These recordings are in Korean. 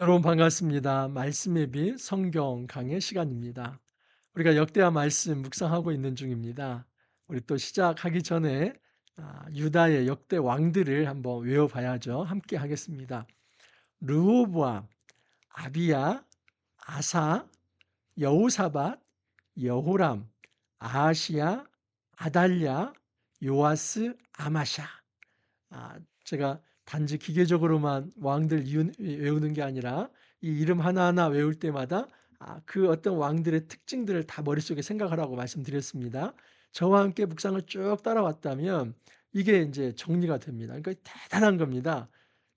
여러분 반갑습니다. 말씀의 빛 성경 강의 시간입니다. 우리가 역대하 말씀 묵상하고 있는 중입니다. 우리 또 시작하기 전에 유다의 역대 왕들을 한번 외워봐야죠. 함께 하겠습니다. 르호보암, 아비야, 아사, 여호사밧, 여호람, 아하시야, 아달랴, 요아스, 아마샤. 제가 단지 기계적으로만 왕들 외우는 게 아니라 이 이름 하나하나 외울 때마다 그 어떤 왕들의 특징들을 다 머릿속에 생각하라고 말씀드렸습니다. 저와 함께 묵상을 쭉 따라왔다면 이게 인제 정리가 됩니다. 그러니까 대단한 겁니다.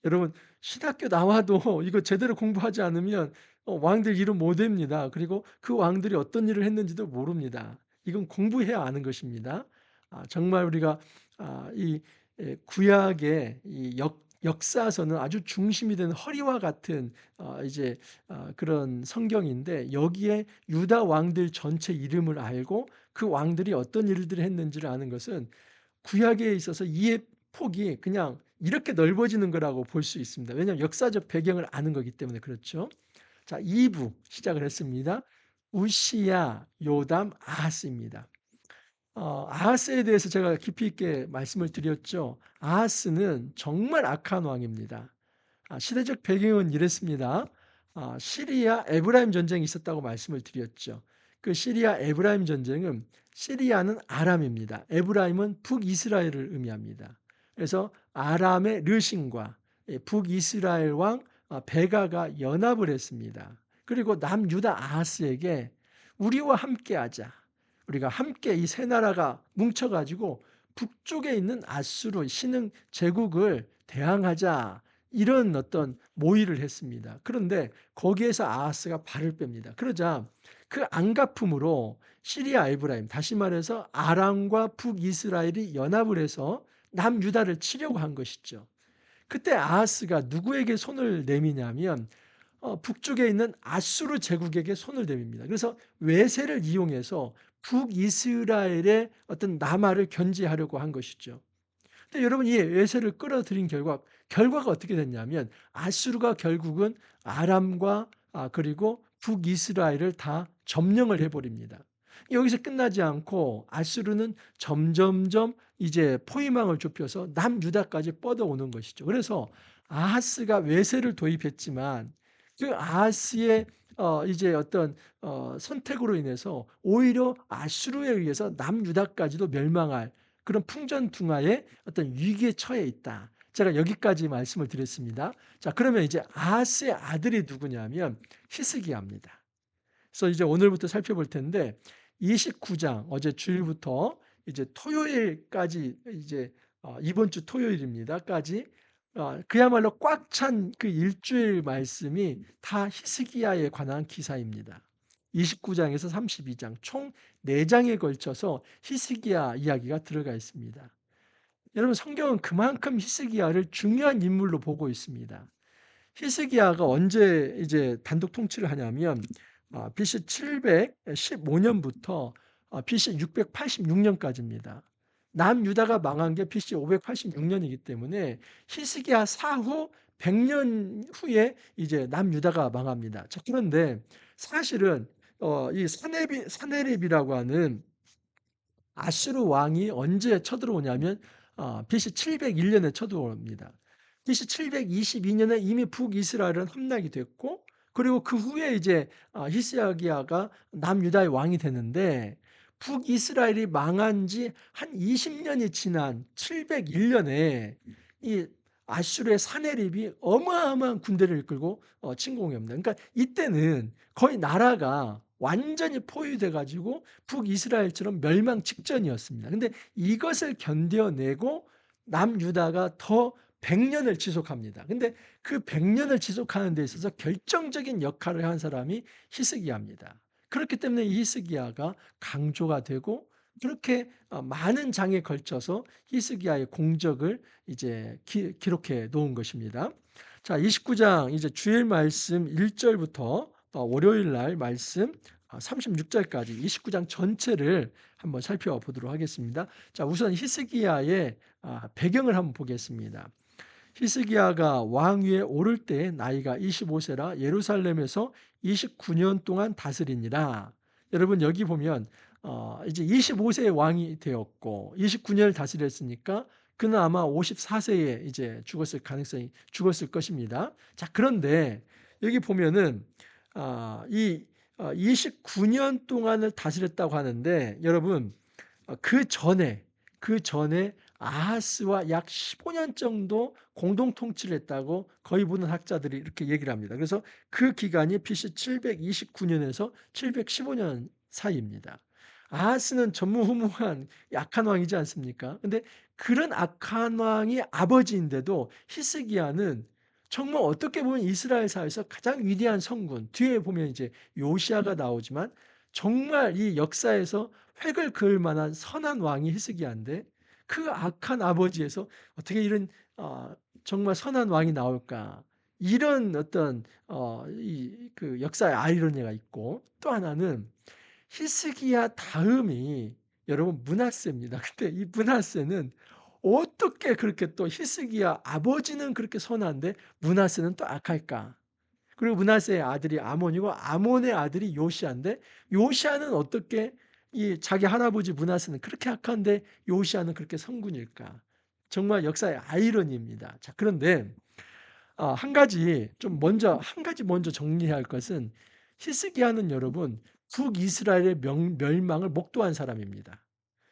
여러분 신학교 나와도 이거 제대로 공부하지 않으면 왕들 이름 못 외웁니다. 그리고 그 왕들이 어떤 일을 했는지도 모릅니다. 이건 공부해야 아는 것입니다. 정말 우리가 이 구약의 이 역사서는 아주 중심이 되는 허리와 같은 이제 그런 성경인데 여기에 유다 왕들 전체 이름을 알고 그 왕들이 어떤 일들을 했는지를 아는 것은 구약에 있어서 이해 폭이 그냥 이렇게 넓어지는 거라고 볼 수 있습니다. 왜냐하면 역사적 배경을 아는 거기 때문에 그렇죠. 자, 2부 시작을 했습니다. 우시야, 요담, 아하스입니다. 아하스에 대해서 제가 깊이 있게 말씀을 드렸죠. 아하스는 정말 악한 왕입니다. 시대적 배경은 이랬습니다. 시리아 에브라임 전쟁이 있었다고 말씀을 드렸죠. 그 시리아 에브라임 전쟁은 시리아는 아람입니다. 에브라임은 북이스라엘을 의미합니다. 그래서 아람의 르신과 북이스라엘 왕 베가가 연합을 했습니다. 그리고 남유다 아하스에게 우리와 함께하자. 우리가 함께 이 세 나라가 뭉쳐 가지고 북쪽에 있는 아수르 신흥 제국을 대항하자. 이런 어떤 모의를 했습니다. 그런데 거기에서 아하스가 발을 뺍니다. 그러자 그 안갚음으로 시리아 에브라임, 다시 말해서 아람과 북이스라엘이 연합을 해서 남유다를 치려고 한 것이죠. 그때 아하스가 누구에게 손을 내미냐면 북쪽에 있는 아수르 제국에게 손을 내밉니다. 그래서 외세를 이용해서 북이스라엘의 어떤 남하를 견제하려고 한 것이죠. 근데 여러분 이 외세를 끌어들인 결과가 어떻게 됐냐면 아수르가 결국은 아람과 그리고 북이스라엘을 다 점령을 해 버립니다. 여기서 끝나지 않고 아수르는 점점점 이제 포위망을 좁혀서 남유다까지 뻗어오는 것이죠. 그래서 아하스가 외세를 도입했지만 그 아하스의 이제 어떤 선택으로 인해서 오히려 아수르에 의해서 남유다까지도 멸망할 그런 풍전등화의 어떤 위기에 처해 있다. 제가 여기까지 말씀을 드렸습니다. 자, 그러면 이제 아하스의 아들이 누구냐면 히스기야입니다. 그래서 이제 오늘부터 살펴볼 텐데 29장 어제 주일부터 이제 토요일까지 이제 이번 주 토요일입니다.까지 그야말로 꽉 찬 그 일주일 말씀이 다 히스기야에 관한 기사입니다. 29장에서 32장 총 4장에 걸쳐서 히스기야 이야기가 들어가 있습니다. 여러분 성경은 그만큼 히스기야를 중요한 인물로 보고 있습니다. 히스기야가 언제 이제 단독 통치를 하냐면 BC 715년부터 BC 686년까지입니다. 남유다가 망한 게 BC 586년이기 때문에 히스기야 사후 100년 후에 이제 남유다가 망합니다. 자, 그런데 사실은 이 사네립이라고 하는 아수르 왕이 언제 쳐들어오냐면 BC 701년에 쳐들어옵니다. BC 722년에 이미 북이스라엘은 함락이 됐고 그리고 그 후에 이제 히스기야가 남유다의 왕이 되는데 북이스라엘이 망한 지 한 20년이 지난 701년에 이 아수르의 사네립이 어마어마한 군대를 이끌고 침공해 옵니다. 그러니까 이때는 거의 나라가 완전히 포위돼 가지고 북이스라엘처럼 멸망 직전이었습니다. 근데 이것을 견뎌내고 남유다가 더 100년을 지속합니다. 근데 그 100년을 지속하는 데 있어서 결정적인 역할을 한 사람이 히스기야입니다. 그렇기 때문에 이 히스기야가 강조가 되고 그렇게 많은 장에 걸쳐서 히스기야의 공적을 이제 기록해 놓은 것입니다. 자, 29장 이제 주일 말씀 1 절부터 월요일 날 말씀 36절까지 29장 전체를 한번 살펴보도록 하겠습니다. 자, 우선 히스기야의 배경을 한번 보겠습니다. 히스기야가 왕위에 오를 때 나이가 25세라 예루살렘에서 29년 동안 다스리니라. 여러분 여기 보면 이제 25세에 왕이 되었고 29년을 다스렸으니까 그는 아마 54세에 이제 죽었을 것입니다. 자, 그런데 여기 보면은 이 29년 동안을 다스렸다고 하는데 여러분 그 전에 아하스와 약 15년 정도 공동 통치를 했다고 거의 모든 학자들이 이렇게 얘기를 합니다. 그래서 그 기간이 BC 729년에서 715년 사이입니다. 아하스는 전무후무한 악한 왕이지 않습니까? 근데 그런 악한 왕이 아버지인데도 히스기야는 정말 어떻게 보면 이스라엘사에서 가장 위대한 성군, 뒤에 보면 이제 요시아가 나오지만 정말 이 역사에서 획을 그을 만한 선한 왕이 히스기야인데 그 악한 아버지에서 어떻게 이런 정말 선한 왕이 나올까? 이런 어떤 그 역사의 아이러니가 있고, 또 하나는 히스기야 다음이 여러분 므낫세입니다. 근데 이 므낫세는 어떻게 그렇게 또 히스기야 아버지는 그렇게 선한데 므낫세는 또 악할까? 그리고 므낫세의 아들이 아몬이고 아몬의 아들이 요시아인데 요시아는 어떻게 이 자기 할아버지 므낫세는 그렇게 악한데 요시아는 그렇게 성군일까? 정말 역사의 아이러니입니다. 자, 그런데 한 가지 먼저 정리해야 할 것은 히스기야는 여러분 북이스라엘의 멸망을 목도한 사람입니다.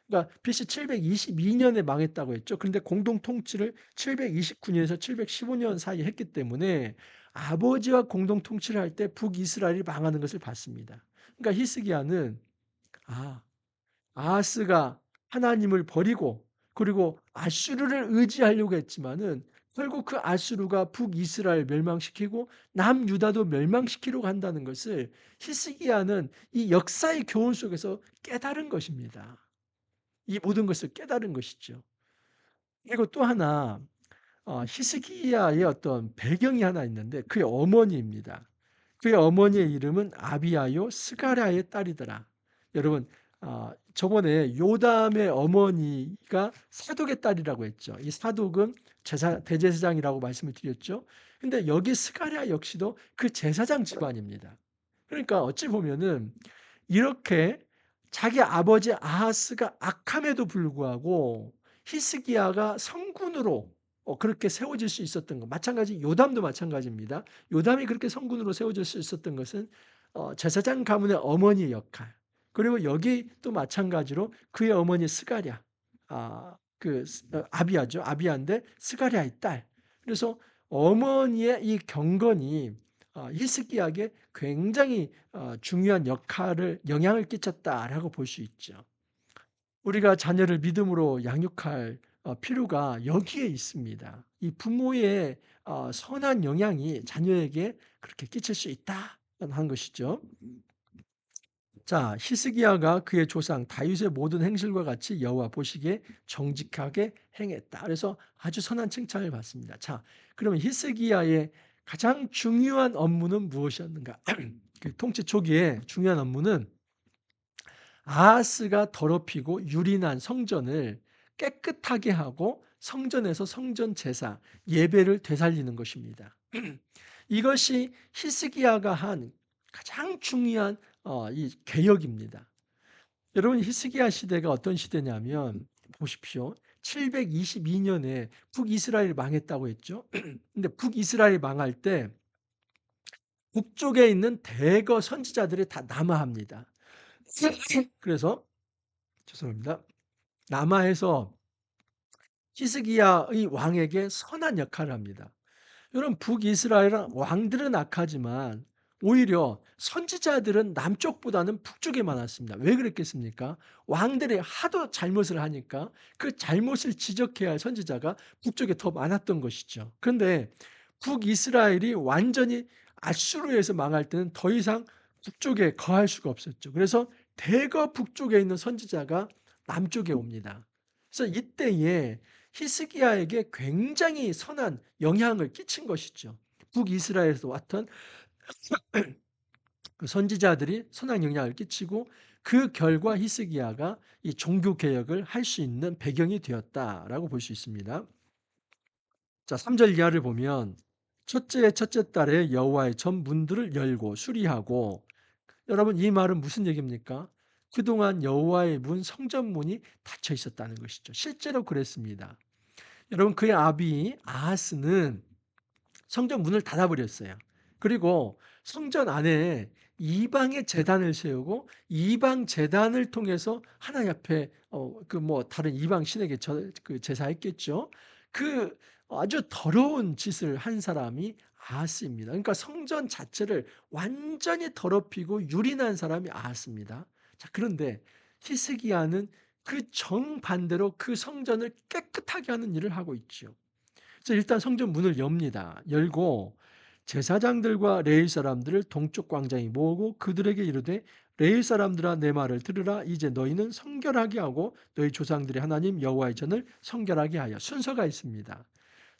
그러니까 BC 722년에 망했다고 했죠. 그런데 공동 통치를 729년에서 715년 사이에 했기 때문에 아버지와 공동 통치를 할 때 북이스라엘이 망하는 것을 봤습니다. 그러니까 히스기야는 아, 아하스가 하나님을 버리고 그리고 아수르를 의지하려고 했지만은 결국 그 아수르가 북이스라엘 멸망시키고 남유다도 멸망시키려고 한다는 것을 히스기야는 이 역사의 교훈 속에서 깨달은 것입니다. 이 모든 것을 깨달은 것이죠. 그리고 또 하나 히스기야의 어떤 배경이 하나 있는데 그의 어머니입니다. 그의 어머니의 이름은 아비아요 스가랴의 딸이더라. 여러분 저번에 요담의 어머니가 사독의 딸이라고 했죠. 이 사독은 대제사장이라고 말씀을 드렸죠. 근데 여기 스가랴 역시도 그 제사장 집안입니다. 그러니까 어찌 보면은 이렇게 자기 아버지 아하스가 악함에도 불구하고 히스기야가 성군으로 그렇게 세워질 수 있었던 것. 마찬가지 요담도 마찬가지입니다. 요담이 그렇게 성군으로 세워질 수 있었던 것은 제사장 가문의 어머니의 역할. 그리고 여기 또 마찬가지로 그의 어머니 스가랴, 아비야죠. 아비야인데 스가랴의 딸. 그래서 어머니의 이 경건이 히스기야에게 굉장히 중요한 영향을 끼쳤다라고 볼 수 있죠. 우리가 자녀를 믿음으로 양육할 필요가 여기에 있습니다. 이 부모의 선한 영향이 자녀에게 그렇게 끼칠 수 있다는 것이죠. 자, 히스기야가 그의 조상 다윗의 모든 행실과 같이 여호와 보시기에 정직하게 행했다. 그래서 아주 선한 칭찬을 받습니다. 자, 그러면 히스기야의 가장 중요한 업무는 무엇이었는가? 그 통치 초기에 중요한 업무는 아하스가 더럽히고 유린한 성전을 깨끗하게 하고 성전에서 성전 제사, 예배를 되살리는 것입니다. 이것이 히스기야가 한 가장 중요한 이 개혁입니다. 여러분 히스기야 시대가 어떤 시대냐면 보십시오. 722년에 북이스라엘이 망했다고 했죠. 근데 북이스라엘이 망할 때 북쪽에 있는 대거 선지자들이 다 남하합니다. 그래서 죄송합니다. 남하에서 히스기야의 왕에게 선한 역할을 합니다. 여러분 북이스라엘 왕들은 악하지만 오히려 선지자들은 남쪽보다는 북쪽에 많았습니다. 왜 그랬겠습니까? 왕들이 하도 잘못을 하니까 그 잘못을 지적해야 할 선지자가 북쪽에 더 많았던 것이죠. 그런데 북이스라엘이 완전히 아수르에서 망할 때는 더 이상 북쪽에 거할 수가 없었죠. 그래서 대거 북쪽에 있는 선지자가 남쪽에 옵니다. 그래서 이때에 히스기야에게 굉장히 선한 영향을 끼친 것이죠. 북이스라엘에서 왔던 그 선지자들이 선한 영향을 끼치고 그 결과 히스기야가 이 종교 개혁을 할 수 있는 배경이 되었다라고 볼 수 있습니다. 자, 3절 이하를 보면 첫째 달에 여호와의 전 문들을 열고 수리하고, 여러분 이 말은 무슨 얘기입니까? 그동안 여호와의 문, 성전 문이 닫혀 있었다는 것이죠. 실제로 그랬습니다. 여러분 그의 아비 아하스는 성전 문을 닫아 버렸어요. 그리고 성전 안에 이방의 제단을 세우고 이방 제단을 통해서 하나님 앞에 다른 이방 신에게 제사했겠죠. 그 아주 더러운 짓을 한 사람이 아하스입니다. 그러니까 성전 자체를 완전히 더럽히고 유린한 사람이 아하스입니다. 자, 그런데 히스기야는 그 정반대로 그 성전을 깨끗하게 하는 일을 하고 있죠. 그래서 일단 성전 문을 엽니다. 열고 제사장들과 레위 사람들을 동쪽 광장에 모으고 그들에게 이르되, 레위 사람들아 내 말을 들으라. 이제 너희는 성결하게 하고 너희 조상들의 하나님 여호와의 전을 성결하게 하여. 순서가 있습니다.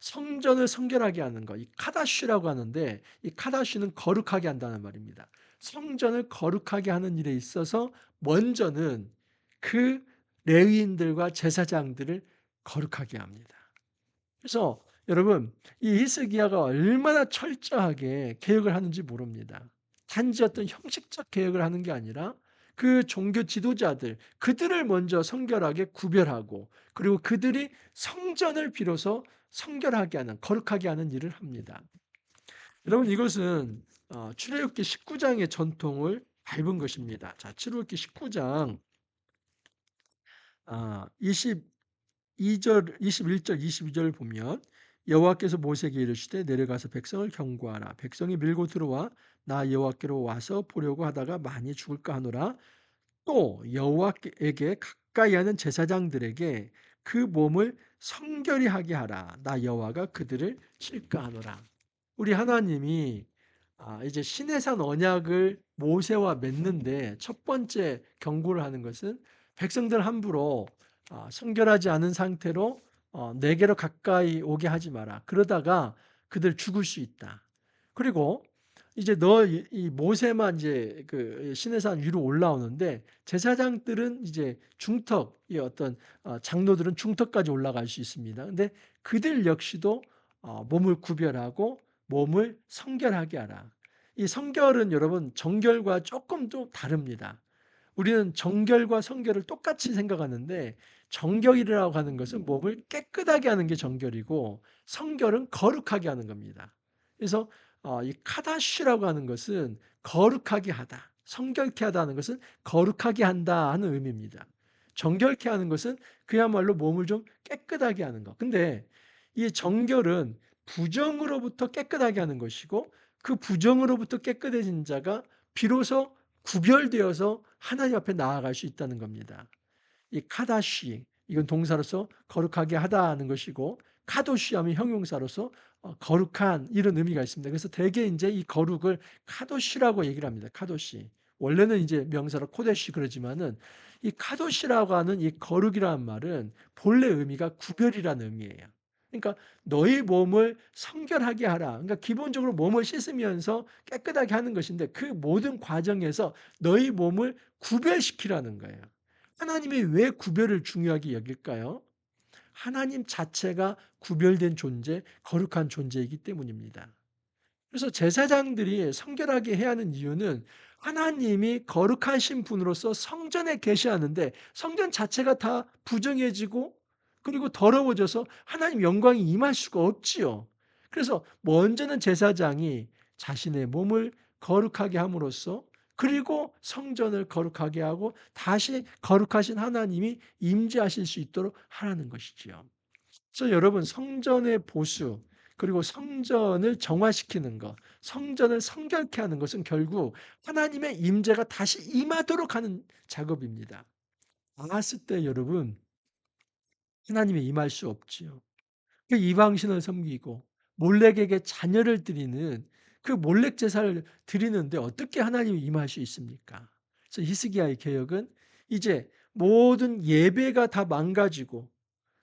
성전을 성결하게 하는 거, 이 카다쉬라고 하는데, 이 카다쉬는 거룩하게 한다는 말입니다. 성전을 거룩하게 하는 일에 있어서 먼저는 그 레위인들과 제사장들을 거룩하게 합니다. 그래서 여러분 이 히스기야가 얼마나 철저하게 개혁을 하는지 모릅니다. 단지 어떤 형식적 개혁을 하는 게 아니라 그 종교 지도자들, 그들을 먼저 성결하게 구별하고, 그리고 그들이 성전을 비로소 성결하게 하는, 거룩하게 하는 일을 합니다. 여러분 이것은 출애굽기 19장의 전통을 밟은 것입니다. 자, 출애굽기 19장 22절, 21절, 22절 보면, 여호와께서 모세에게 이르시되 내려가서 백성을 경고하라. 백성이 밀고 들어와 나 여호와께로 와서 보려고 하다가 많이 죽을까 하노라. 또 여호와에게 가까이 하는 제사장들에게 그 몸을 성결히 하게 하라. 나 여호와가 그들을 칠까 하노라. 우리 하나님이 이제 시내산 언약을 모세와 맺는데 첫 번째 경고를 하는 것은, 백성들 함부로 성결하지 않은 상태로 내게로 가까이 오게 하지 마라. 그러다가 그들 죽을 수 있다. 그리고 이제 이 모세만 이제 그 시내산 위로 올라오는데, 제사장들은 이제 중턱, 이 어떤 장로들은 중턱까지 올라갈 수 있습니다. 근데 그들 역시도 몸을 구별하고 몸을 성결하게 하라. 이 성결은 여러분 정결과 조금 또 다릅니다. 우리는 정결과 성결을 똑같이 생각하는데, 정결이라고 하는 것은 몸을 깨끗하게 하는 게 정결이고 성결은 거룩하게 하는 겁니다. 그래서 이 카다시라고 하는 것은 거룩하게 하다, 성결케 하다는 것은 거룩하게 한다 하는 의미입니다. 정결케 하는 것은 그야말로 몸을 좀 깨끗하게 하는 것. 근데 이 정결은 부정으로부터 깨끗하게 하는 것이고, 그 부정으로부터 깨끗해진 자가 비로소 구별되어서 하나님 앞에 나아갈 수 있다는 겁니다. 이 카다시, 이건 동사로서 거룩하게 하다는 것이고, 카도시 하면 형용사로서 거룩한, 이런 의미가 있습니다. 그래서 대개 이제 이 거룩을 카도시라고 얘기를 합니다. 카도시. 원래는 이제 명사로 코데시 그러지만은, 이 카도시라고 하는 이 거룩이라는 말은 본래 의미가 구별이라는 의미예요. 그러니까 너희 몸을 성결하게 하라. 그러니까 기본적으로 몸을 씻으면서 깨끗하게 하는 것인데, 그 모든 과정에서 너희 몸을 구별시키라는 거예요. 하나님이 왜 구별을 중요하게 여길까요? 하나님 자체가 구별된 존재, 거룩한 존재이기 때문입니다. 그래서 제사장들이 성결하게 해야 하는 이유는, 하나님이 거룩하신 분으로서 성전에 계시하는데 성전 자체가 다 부정해지고 그리고 더러워져서 하나님 영광이 임할 수가 없지요. 그래서 먼저는 제사장이 자신의 몸을 거룩하게 함으로써, 그리고 성전을 거룩하게 하고 다시 거룩하신 하나님이 임재하실 수 있도록 하라는 것이지요. 그래서 여러분 성전의 보수, 그리고 성전을 정화시키는 것, 성전을 성결케 하는 것은 결국 하나님의 임재가 다시 임하도록 하는 작업입니다. 아하스 때 여러분 하나님이 임할 수 없지요. 그 이방신을 섬기고 몰렉에게 자녀를 드리는 그 몰렉 제사를 드리는데 어떻게 하나님이 임할 수 있습니까? 그래서 히스기야의 개혁은 이제 모든 예배가 다 망가지고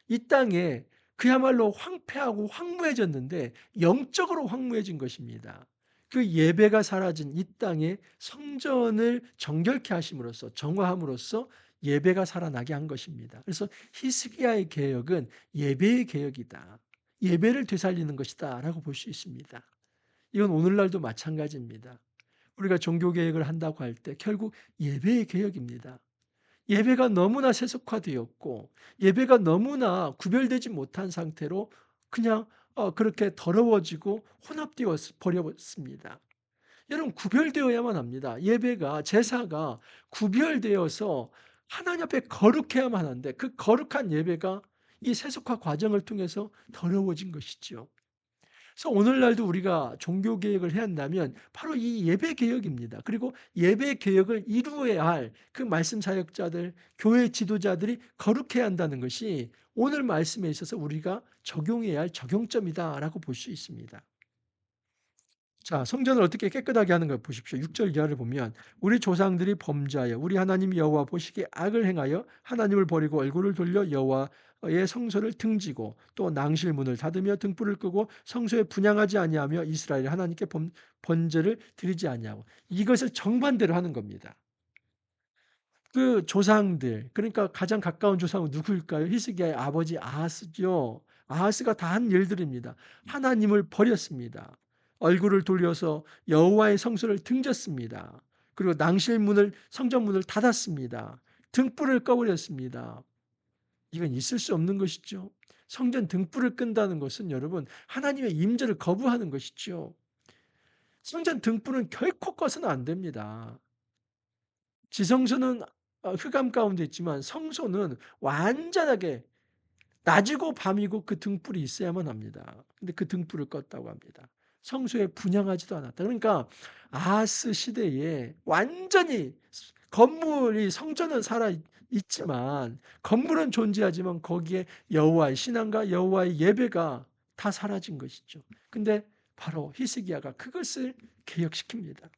이 땅에 그야말로 황폐하고 황무해졌는데, 영적으로 황무해진 것입니다. 그 예배가 사라진 이 땅에 성전을 정결케 하심으로써, 정화함으로써 예배가 살아나게 한 것입니다. 그래서 히스기야의 개혁은 예배의 개혁이다. 예배를 되살리는 것이다라고 볼 수 있습니다. 이건 오늘날도 마찬가지입니다. 우리가 종교 개혁을 한다고 할 때 결국 예배의 개혁입니다. 예배가 너무나 세속화되었고 예배가 너무나 구별되지 못한 상태로 그냥 그렇게 더러워지고 혼합되어 버렸습니다. 여러분 구별되어야만 합니다. 예배가 제사가 구별되어서 하나님 앞에 거룩해야만 하는데 그 거룩한 예배가 이 세속화 과정을 통해서 더러워진 것이죠. 그래서 오늘날도 우리가 종교 개혁을 해야 한다면 바로 이 예배 개혁입니다. 그리고 예배 개혁을 이루어야 할 그 말씀 사역자들, 교회 지도자들이 거룩해야 한다는 것이 오늘 말씀에 있어서 우리가 적용해야 할 적용점이다라고 볼 수 있습니다. 자, 성전을 어떻게 깨끗하게 하는 가 보십시오. 6절 이하를 보면 우리 조상들이 범죄하여 우리 하나님 여호와 보시기에 악을 행하여 하나님을 버리고 얼굴을 돌려 여호와의 성소를 등지고 또 낭실문을 닫으며 등불을 끄고 성소에 분향하지 아니하며 이스라엘 하나님께 번제를 드리지 아니하고 이것을 정반대로 하는 겁니다. 그 조상들 그러니까 가장 가까운 조상은 누구일까요? 히스기야의 아버지 아하스죠. 아하스가 다 한 일들입니다. 하나님을 버렸습니다. 얼굴을 돌려서 여호와의 성소를 등졌습니다. 그리고 낭실문을 성전문을 닫았습니다. 등불을 꺼버렸습니다. 이건 있을 수 없는 것이죠. 성전 등불을 끈다는 것은 여러분 하나님의 임재를 거부하는 것이죠. 성전 등불은 결코 꺼서는 안 됩니다. 지성소는 흑암 가운데 있지만 성소는 완전하게 낮이고 밤이고 그 등불이 있어야만 합니다. 근데 그 등불을 껐다고 합니다. 성소에 분향하지도 않았다. 그러니까 아하스 시대에 완전히 건물이 성전은 살아 있지만 건물은 존재하지만 거기에 여호와의 신앙과 여호와의 예배가 다 사라진 것이죠. 근데 바로 히스기야가 그것을 개혁시킵니다.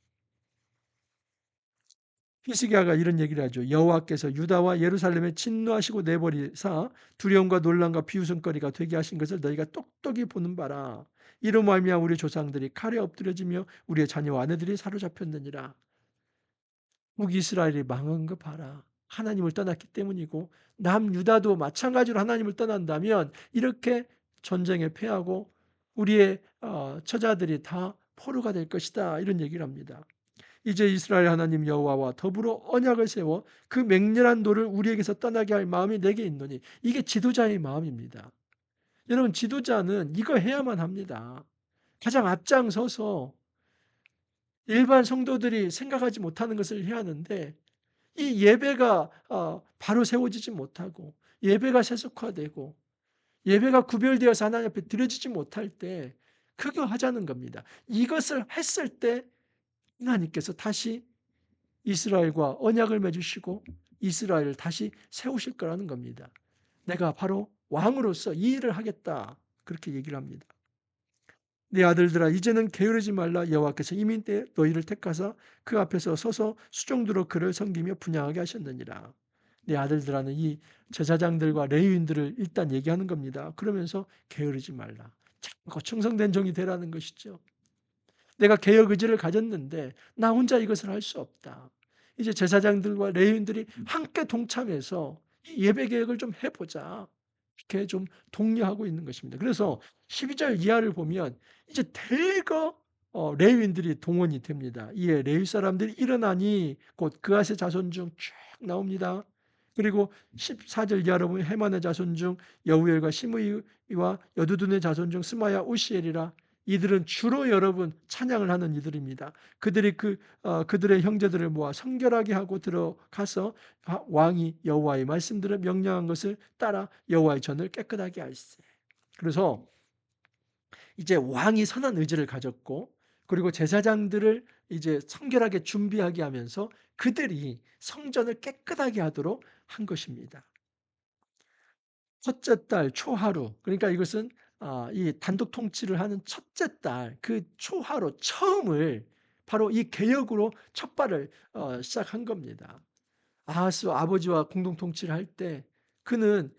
히스기야가 이런 얘기를 하죠. 여호와께서 유다와 예루살렘에 진노하시고 내버리사 두려움과 논란과 비웃음거리가 되게 하신 것을 너희가 똑똑히 보는 바라. 이로 말미암아 우리 조상들이 칼에 엎드려지며 우리의 자녀와 아내들이 사로잡혔느니라. 북이스라엘이 망한 거 봐라. 하나님을 떠났기 때문이고 남유다도 마찬가지로 하나님을 떠난다면 이렇게 전쟁에 패하고 우리의 처자들이 다 포로가 될 것이다. 이런 얘기를 합니다. 이제 이스라엘 하나님 여호와와 더불어 언약을 세워 그 맹렬한 노를 우리에게서 떠나게 할 마음이 내게 있노니 이게 지도자의 마음입니다. 여러분 지도자는 이거 해야만 합니다. 가장 앞장서서 일반 성도들이 생각하지 못하는 것을 해야 하는데 이 예배가 바로 세워지지 못하고 예배가 세속화되고 예배가 구별되어서 하나님 앞에 드려지지 못할 때 그거 하자는 겁니다. 이것을 했을 때 하나님께서 다시 이스라엘과 언약을 맺으시고 이스라엘을 다시 세우실 거라는 겁니다. 내가 바로 왕으로서 이 일을 하겠다. 그렇게 얘기를 합니다. 네 아들들아 이제는 게으르지 말라. 여호와께서 이미 너희를 택하사 그 앞에서 서서 수종드로 그를 섬기며 분향하게 하셨느니라. 네 아들들아는 이 제사장들과 레위인들을 일단 얘기하는 겁니다. 그러면서 게으르지 말라. 자꾸 충성된 종이 되라는 것이죠. 내가 개혁 의지를 가졌는데 나 혼자 이것을 할 수 없다. 이제 제사장들과 레위인들이 함께 동참해서 이 예배 개혁을 좀 해보자. 이렇게 좀 독려하고 있는 것입니다. 그래서 12절 이하를 보면 이제 대거 레위인들이 동원이 됩니다. 이에 레위 사람들이 일어나니 곧 그아세 자손 중 쭉 나옵니다. 그리고 14절 이하로 보면 헤만의 자손 중 여우엘과 시므이와 여두둔의 자손 중 스마야 우시엘이라. 이들은 주로 여러분 찬양을 하는 이들입니다. 그들이 그들의 형제들을 모아 성결하게 하고 들어가서 왕이 여호와의 말씀들을 명령한 것을 따라 여호와의 전을 깨끗하게 할세. 그래서 이제 왕이 선한 의지를 가졌고 그리고 제사장들을 이제 성결하게 준비하게 하면서 그들이 성전을 깨끗하게 하도록 한 것입니다. 첫째 달 초하루 그러니까 이것은 이 단독 통치를 하는 첫째 달 그 초하루 처음을 바로 이 개혁으로 첫 발을 시작한 겁니다. 아하스 아버지와 공동 통치를 할 때 그는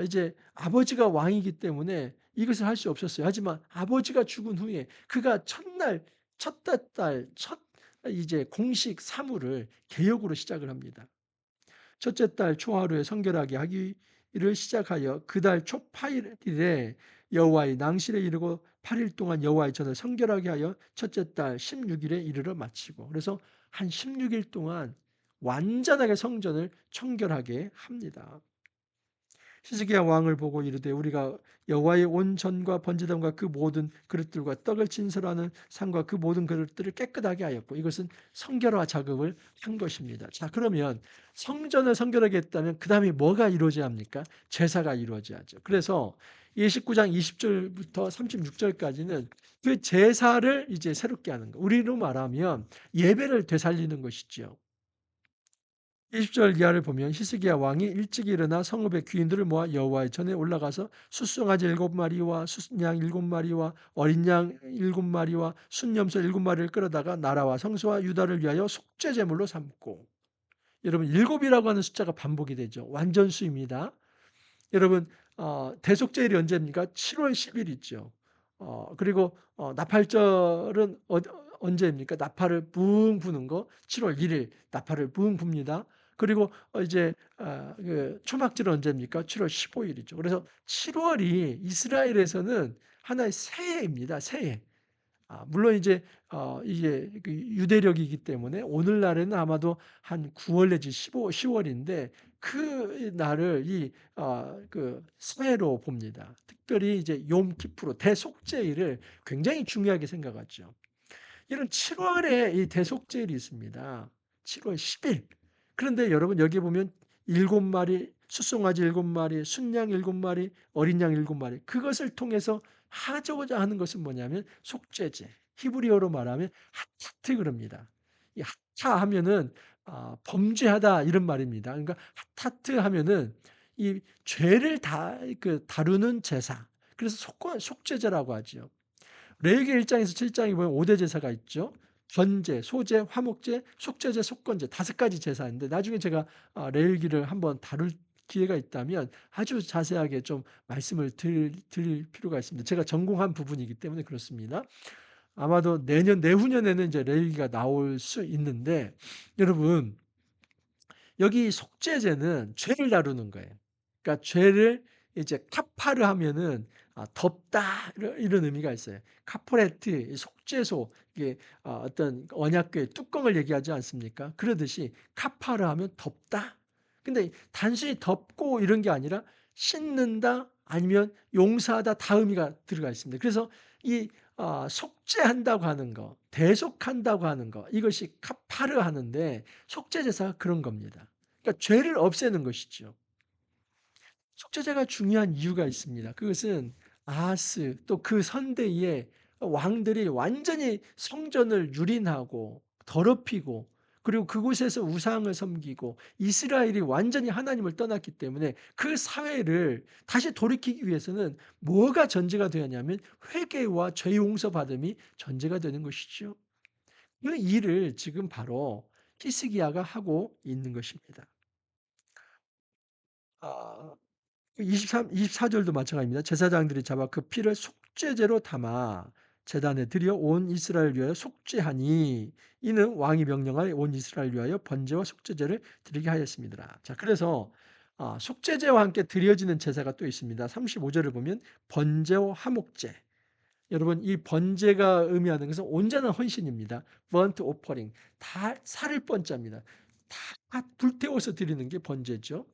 이제 아버지가 왕이기 때문에 이것을 할 수 없었어요. 하지만 아버지가 죽은 후에 그가 첫날 첫째 달 첫 이제 공식 사물을 개혁으로 시작을 합니다. 첫째 달 초하루에 성결하게 하기를 시작하여 그 달 초파일에 여호와의 낭실에 이르고 8일 동안 여호와의 전을 성결하게 하여 첫째 달 16일에 이르러 마치고, 그래서 한 16일 동안 완전하게 성전을 청결하게 합니다. 히스기야 왕을 보고 이르되 우리가 여호와의 온 전과 번제단과 그 모든 그릇들과 떡을 진설하는 상과 그 모든 그릇들을 깨끗하게 하였고, 이것은 성결화 작업을 한 것입니다. 자, 그러면 성전을 성결하게 했다면 그 다음에 뭐가 이루어져야 합니까? 제사가 이루어져야죠. 그래서 29장 20절부터 36절까지는 그 제사를 이제 새롭게 하는 거, 우리로 말하면 예배를 되살리는 것이지요. 20절 이하를 보면 히스기야 왕이 일찍 일어나 성읍의 귀인들을 모아 여호와의 전에 올라가서 숫송아지 7마리와 순양 7마리와 어린 양 7마리와 순염소 7마리를 끌어다가 나라와 성소와 유다를 위하여 속죄 제물로 삼고, 여러분 7이라고 하는 숫자가 반복이 되죠. 완전수입니다. 여러분 대속죄일이 언제입니까? 7월 10일 있죠. 그리고 나팔절은 언제입니까? 나팔을 붕 부는 거 7월 1일 나팔을 붕 붑니다. 그리고 이제 그 초막절은 언제입니까? 7월 15일이죠. 그래서 7월이 이스라엘에서는 하나의 새해입니다. 새해. 물론 이제 이게 그 유대력이기 때문에 오늘날에는 아마도 한 9월 내지 10월인데 그 날을 그 새해로 봅니다. 특별히 이제 욤키프로 대속죄일을 굉장히 중요하게 생각하죠. 이런 7월에 이 대속죄일이 있습니다. 7월 10일. 그런데 여러분 여기 보면 7마리, 숫송아지 7마리, 순양 7마리, 어린 양 7마리. 그것을 통해서 하고자 하는 것은 뭐냐면 속죄제. 히브리어로 말하면 하타트 그럽니다. 이 하타 하면은 범죄하다 이런 말입니다. 그러니까 하타트 하면은 이 죄를 다루는 제사. 그래서 속죄제라고 하죠. 레위기 1장에서 7장에 보면 5대 제사가 있죠. 번제, 소제, 화목제, 속죄제, 속건제 5가지 제사인데 나중에 제가 레위기를 한번 다룰 기회가 있다면 아주 자세하게 좀 말씀을 드릴 필요가 있습니다. 제가 전공한 부분이기 때문에 그렇습니다. 아마도 내후년에는 이제 레위기가 나올 수 있는데, 여러분 여기 속죄제는 죄를 다루는 거예요. 그러니까 죄를 이제 카파르 하면은 덮다 이런 의미가 있어요. 카포레트 속죄소, 이게 어떤 언약궤의 뚜껑을 얘기하지 않습니까? 그러듯이 카파르 하면 덮다. 근데 단순히 덮고 이런 게 아니라 씻는다 아니면 용서하다 다 의미가 들어가 있습니다. 그래서 이 속죄한다고 하는 거, 대속한다고 하는 거, 이것이 카파르 하는데 속죄제사가 그런 겁니다. 그러니까 죄를 없애는 것이죠. 속죄제가 중요한 이유가 있습니다. 그것은 아하스 또 그 선대위에 왕들이 완전히 성전을 유린하고 더럽히고, 그리고 그곳에서 우상을 섬기고 이스라엘이 완전히 하나님을 떠났기 때문에 그 사회를 다시 돌이키기 위해서는 뭐가 전제가 되었냐면 회개와 죄 용서 받음이 전제가 되는 것이죠. 그 일을 지금 바로 히스기야가 하고 있는 것입니다. 아 24절도 마찬가지입니다. 제사장들이 잡아 그 피를 속죄제로 담아 제단에 드려 온 이스라엘 위하여 속죄하니 이는 왕이 명령하여 온 이스라엘 위하여 번제와 속죄제를 드리게 하였습니다. 자, 그래서 속죄제와 함께 드려지는 제사가 또 있습니다. 35절을 보면 번제와 화목제. 여러분 이 번제가 의미하는 것은 온전한 헌신입니다. burnt offering. 다 살을 번자입니다. 다 불태워서 드리는 게 번제죠.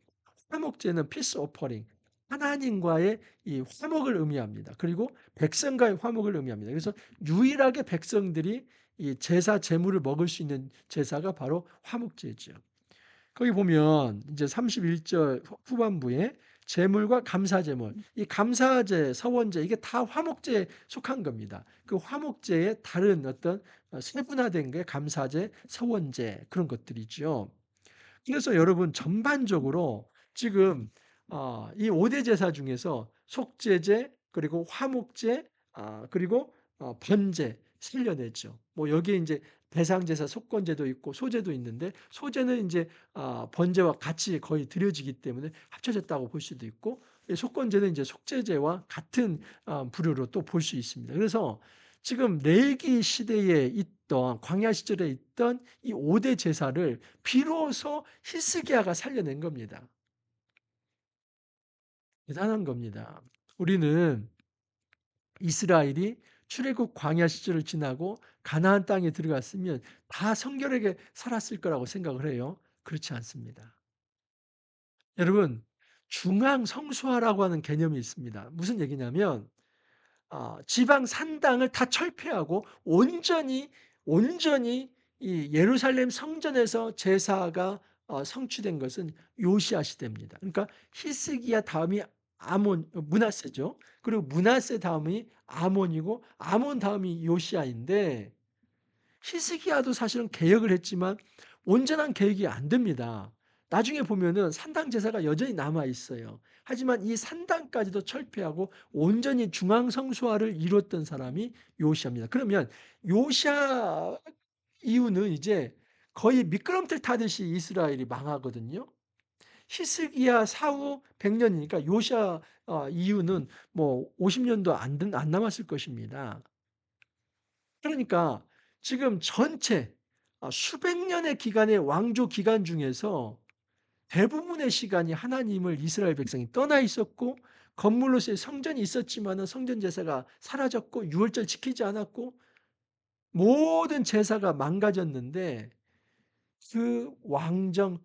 화목제는 peace offering. 하나님과의 이 화목을 의미합니다. 그리고 백성과의 화목을 의미합니다. 그래서 유일하게 백성들이 이 제사 제물을 먹을 수 있는 제사가 바로 화목제죠. 거기 보면 이제 31절 후반부에 제물과 감사제물, 이 감사제, 서원제 이게 다 화목제에 속한 겁니다. 그 화목제의 다른 어떤 세분화된 게 감사제, 서원제 그런 것들이죠. 그래서 여러분 전반적으로 지금 이 5대 제사 중에서 속죄제 그리고 화목제 그리고 번제 살려냈죠. 뭐 여기에 이제 대상제사 속건제도 있고 소제도 있는데, 소제는 이제 번제와 같이 거의 드려지기 때문에 합쳐졌다고 볼 수도 있고, 속건제는 이제 속죄제와 같은 부류로 또 볼 수 있습니다. 그래서 지금 레위기 시대에 있던 광야 시절에 있던 이 5대 제사를 비로소 히스기야가 살려낸 겁니다. 대단한 겁니다. 우리는 이스라엘이 출애굽 광야 시절을 지나고 가나안 땅에 들어갔으면 다 성결하게 살았을 거라고 생각을 해요. 그렇지 않습니다. 여러분, 중앙 성소화라고 하는 개념이 있습니다. 무슨 얘기냐면 지방 산당을 다 철폐하고 온전히 이 예루살렘 성전에서 제사가 성취된 것은 요시야 시대입니다. 그러니까 히스기야 다음이 므낫세죠. 그리고 므낫세 다음이 아몬이고 아몬 다음이 요시야인데 히스기야도 사실은 개혁을 했지만 온전한 개혁이 안 됩니다. 나중에 보면은 산당 제사가 여전히 남아 있어요. 하지만 이 산당까지도 철폐하고 온전히 중앙 성소화를 이뤘던 사람이 요시야입니다. 그러면 요시야 이후는 이제 거의 미끄럼틀 타듯이 이스라엘이 망하거든요. 히스기야 사후 100 년이니까 요시야 이후는 뭐 50 년도 안 남았을 것입니다. 그러니까 지금 전체 수백 년의 기간의 왕조 기간 중에서 대부분의 시간이 하나님을 이스라엘 백성이 떠나 있었고 건물로서의 성전이 있었지만은 성전 제사가 사라졌고 유월절 지키지 않았고 모든 제사가 망가졌는데 그 왕정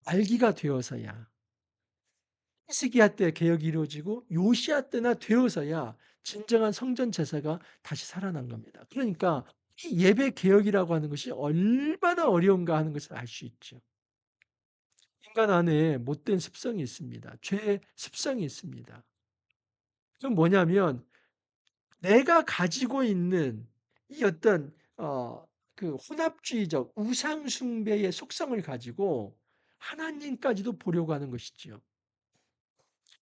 말기가 되어서야 히스기야 때 개혁이 이루어지고 요시야 때나 되어서야 진정한 성전 제사가 다시 살아난 겁니다. 그러니까 이 예배 개혁이라고 하는 것이 얼마나 어려운가 하는 것을 알 수 있죠. 인간 안에 못된 습성이 있습니다. 죄의 습성이 있습니다. 그건 뭐냐면 내가 가지고 있는 이 어떤 그 혼합주의적 우상 숭배의 속성을 가지고 하나님까지도 보려고 하는 것이지요.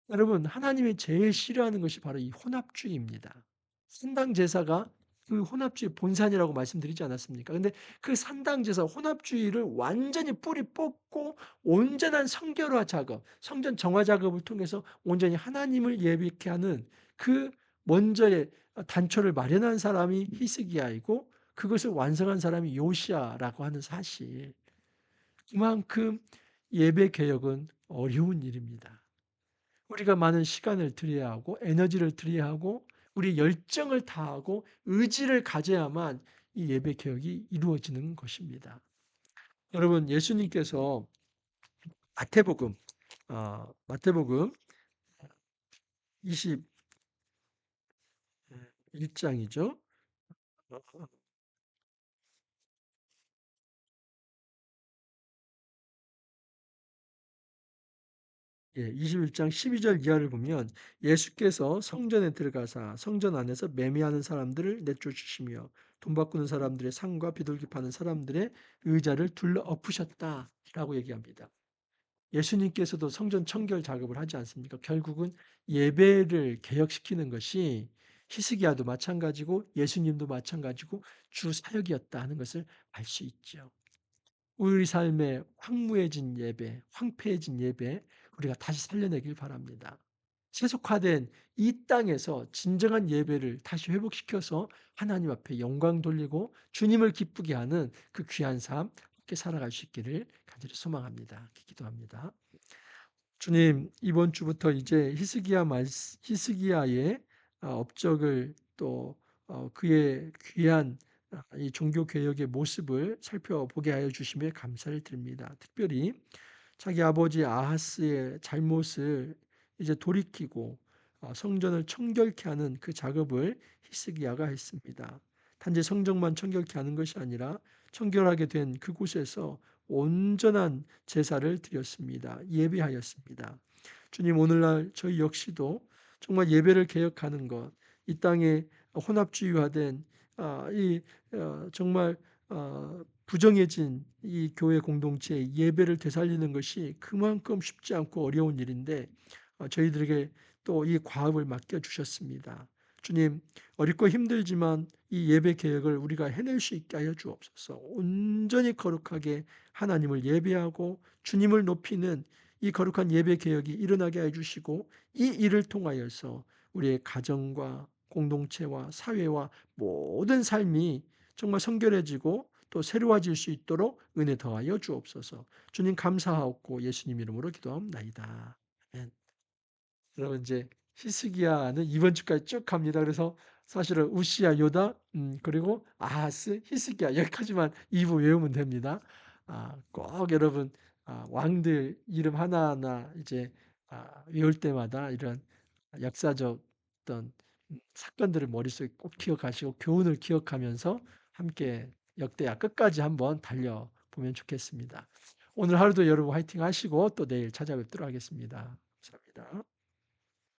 여러분, 하나님이 제일 싫어하는 것이 바로 이 혼합주의입니다. 산당 제사가 그 혼합주의 본산이라고 말씀드리지 않았습니까? 근데 그 산당 제사 혼합주의를 완전히 뿌리 뽑고 온전한 성결화 작업, 성전 정화 작업을 통해서 온전히 하나님을 예비케 하는 그 먼저의 단초를 마련한 사람이 히스기야이고 그것을 완성한 사람이 요시야라고 하는 사실. 그만큼 예배 개혁은 어려운 일입니다. 우리가 많은 시간을 들여야 하고 에너지를 들여야 하고 우리 열정을 다하고 의지를 가져야만 이 예배 개혁이 이루어지는 것입니다. 여러분, 예수님께서 마태복음 마태복음 21장이죠. 예, 21장 12절 이하를 보면 예수께서 성전에 들어가사 성전 안에서 매매하는 사람들을 내쫓으시며 돈 바꾸는 사람들의 상과 비둘기 파는 사람들의 의자를 둘러 엎으셨다라고 얘기합니다. 예수님께서도 성전 청결 작업을 하지 않습니까? 결국은 예배를 개혁시키는 것이 히스기야도 마찬가지고 예수님도 마찬가지고 주 사역이었다 하는 것을 알 수 있죠. 우리 삶의 황무해진 예배, 황폐해진 예배 우리가 다시 살려내길 바랍니다. 세속화된 이 땅에서 진정한 예배를 다시 회복시켜서 하나님 앞에 영광 돌리고 주님을 기쁘게 하는 그 귀한 삶 함께 살아갈 수 있기를 간절히 소망합니다. 기도합니다. 주님, 이번 주부터 이제 히스기야의 업적을 또 그의 귀한 이 종교 개혁의 모습을 살펴보게 하여 주심에 감사를 드립니다. 특별히 자기 아버지 아하스의 잘못을 이제 돌이키고 성전을 청결케 하는 그 작업을 히스기야가 했습니다. 단지 성전만 청결케 하는 것이 아니라 청결하게 된 그곳에서 온전한 제사를 드렸습니다. 예배하였습니다. 주님, 오늘날 저희 역시도 정말 예배를 개혁하는 것, 이 땅에 혼합주의화된 이 정말 부정해진 이 교회 공동체의 예배를 되살리는 것이 그만큼 쉽지 않고 어려운 일인데 저희들에게 또 이 과업을 맡겨 주셨습니다. 주님, 어렵고 힘들지만 이 예배 계획을 우리가 해낼 수 있게 하여 주옵소서. 온전히 거룩하게 하나님을 예배하고 주님을 높이는 이 거룩한 예배 개혁이 일어나게 해 주시고 이 일을 통하여서 우리의 가정과 공동체와 사회와 모든 삶이 정말 성결해지고 또 새로워질 수 있도록 은혜 더하여 주옵소서. 주님 감사하옵고 예수님 이름으로 기도합나이다. 아멘. 여러분 이제 히스기야는 이번 주까지 쭉 갑니다. 그래서 사실은 우시야, 요다, 그리고 아하스, 히스기야 여기까지만 2부 외우면 됩니다. 꼭 여러분 왕들 이름 하나하나 이제 외울 때마다 이런 역사적 어떤 사건들을 머릿속에 꼭 기억하시고 교훈을 기억하면서 함께 역대하 끝까지 한번 달려보면 좋겠습니다. 오늘 하루도 여러분 화이팅 하시고 또 내일 찾아뵙도록 하겠습니다.